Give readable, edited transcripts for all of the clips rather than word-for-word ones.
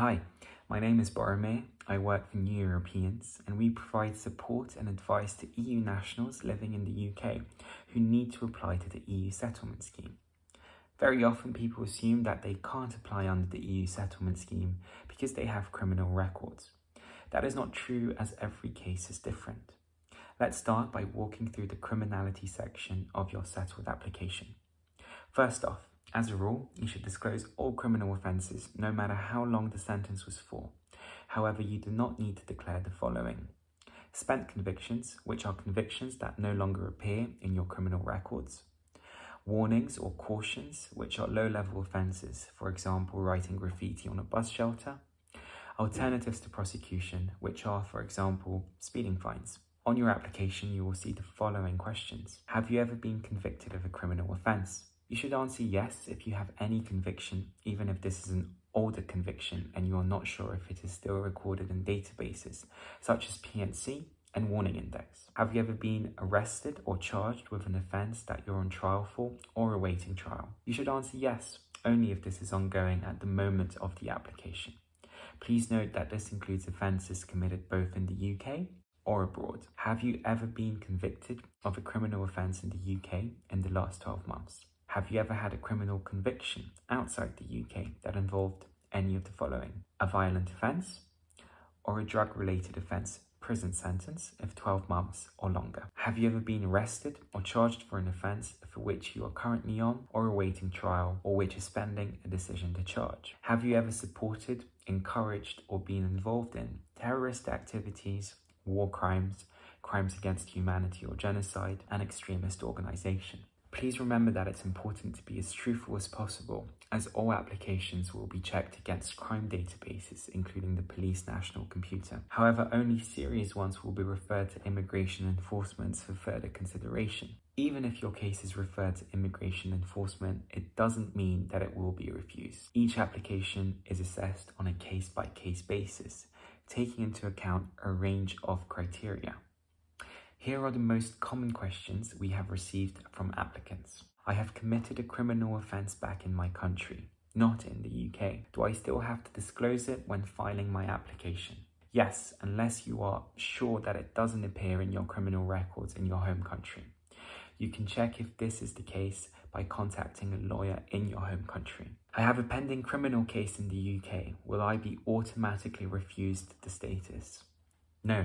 Hi, my name is Boromir. I work for New Europeans and we provide support and advice to EU nationals living in the UK who need to apply to the EU settlement scheme. Very often people assume that they can't apply under the EU settlement scheme because they have criminal records. That is not true, as every case is different. Let's start by walking through the criminality section of your settled application. First off, as a rule, you should disclose all criminal offences, no matter how long the sentence was for. However, you do not need to declare the following: spent convictions, which are convictions that no longer appear in your criminal records; warnings or cautions, which are low-level offences, for example, writing graffiti on a bus shelter; alternatives to prosecution, which are, for example, speeding fines. On your application, you will see the following questions. Have you ever been convicted of a criminal offence? You should answer yes if you have any conviction, even if this is an older conviction and you are not sure if it is still recorded in databases, such as PNC and Warning Index. Have you ever been arrested or charged with an offence that you're on trial for or awaiting trial? You should answer yes, only if this is ongoing at the moment of the application. Please note that this includes offences committed both in the UK or abroad. Have you ever been convicted of a criminal offence in the UK in the last 12 months? Have you ever had a criminal conviction outside the UK that involved any of the following: a violent offence or a drug-related offence, prison sentence of 12 months or longer? Have you ever been arrested or charged for an offence for which you are currently on or awaiting trial, or which is pending a decision to charge? Have you ever supported, encouraged, or been involved in terrorist activities, war crimes, crimes against humanity or genocide, and extremist organisation? Please remember that it's important to be as truthful as possible, as all applications will be checked against crime databases, including the Police National Computer. However, only serious ones will be referred to immigration enforcement for further consideration. Even if your case is referred to immigration enforcement, it doesn't mean that it will be refused. Each application is assessed on a case-by-case basis, taking into account a range of criteria. Here are the most common questions we have received from applicants. I have committed a criminal offence back in my country, not in the UK. Do I still have to disclose it when filing my application? Yes, unless you are sure that it doesn't appear in your criminal records in your home country. You can check if this is the case by contacting a lawyer in your home country. I have a pending criminal case in the UK. Will I be automatically refused the status? No.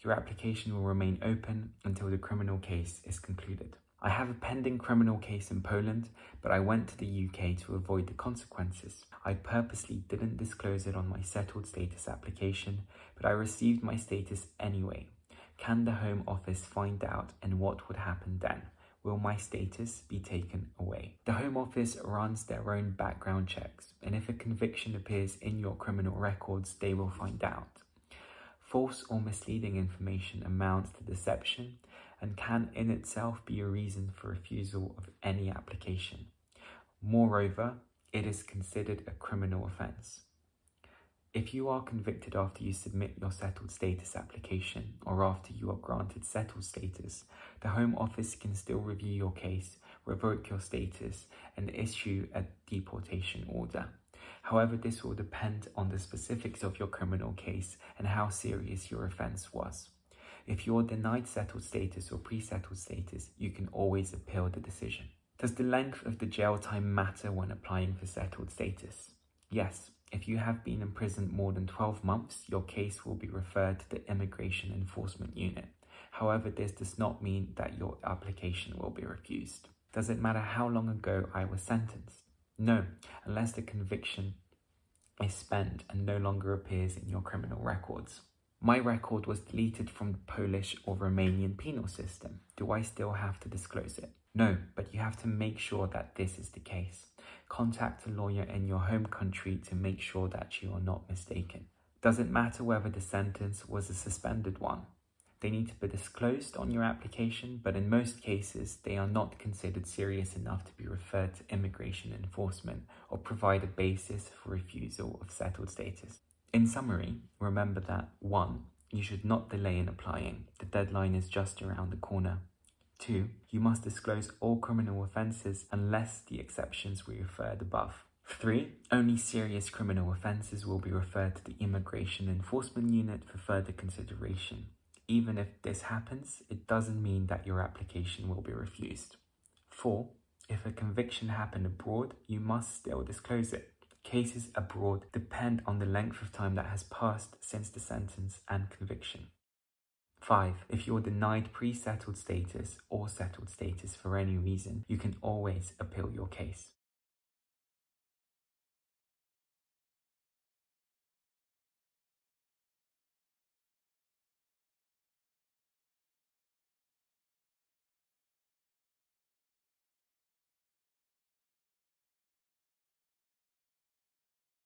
Your application will remain open until the criminal case is concluded. I have a pending criminal case in Poland, but I went to the UK to avoid the consequences. I purposely didn't disclose it on my settled status application, but I received my status anyway. Can the Home Office find out, and what would happen then? Will my status be taken away? The Home Office runs their own background checks, and if a conviction appears in your criminal records, they will find out. False or misleading information amounts to deception and can in itself be a reason for refusal of any application. Moreover, it is considered a criminal offence. If you are convicted after you submit your settled status application or after you are granted settled status, the Home Office can still review your case, revoke your status, and issue a deportation order. However, this will depend on the specifics of your criminal case and how serious your offence was. If you are denied settled status or pre-settled status, you can always appeal the decision. Does the length of the jail time matter when applying for settled status? Yes. If you have been in prison more than 12 months, your case will be referred to the Immigration Enforcement Unit. However, this does not mean that your application will be refused. Does it matter how long ago I was sentenced? No, unless the conviction is spent and no longer appears in your criminal records. My record was deleted from the Polish or Romanian penal system. Do I still have to disclose it? No, but you have to make sure that this is the case. Contact a lawyer in your home country to make sure that you are not mistaken. Does it matter whether the sentence was a suspended one? They need to be disclosed on your application, but in most cases, they are not considered serious enough to be referred to immigration enforcement or provide a basis for refusal of settled status. In summary, remember that 1. You should not delay in applying. The deadline is just around the corner. 2. You must disclose all criminal offences unless the exceptions we referred above. 3. Only serious criminal offences will be referred to the Immigration Enforcement Unit for further consideration. Even if this happens, it doesn't mean that your application will be refused. 4. If a conviction happened abroad, you must still disclose it. Cases abroad depend on the length of time that has passed since the sentence and conviction. 5. If you're denied pre-settled status or settled status for any reason, you can always appeal your case.